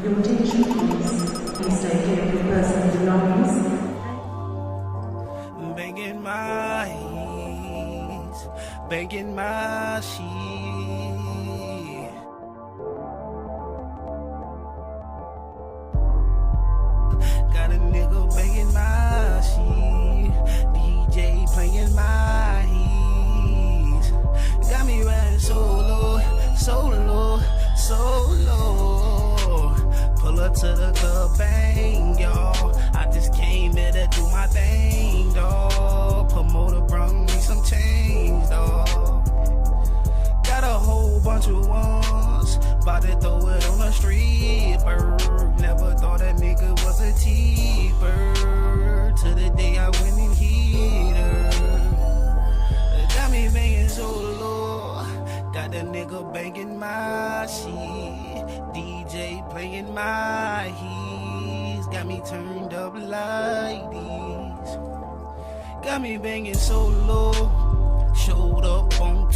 Your attention please. Please take care of your personal belongings. Banging my heat, banging my sheet. Got a nigga banging my sheet, DJ playing my heat. Got me riding solo, solo, solo. Pull up to the club, bang, y'all. I just came here to do my thing, dawg. Promoter brung me some change, dawg. Got a whole bunch of ones, bout to throw it on the street, bird. Never thought a nigga was a T-bird, till the day I went and hit her. Got me banging solo, got the nigga banging my shit, DJ playing my heat, got me turned up like these. Got me banging solo, showed up on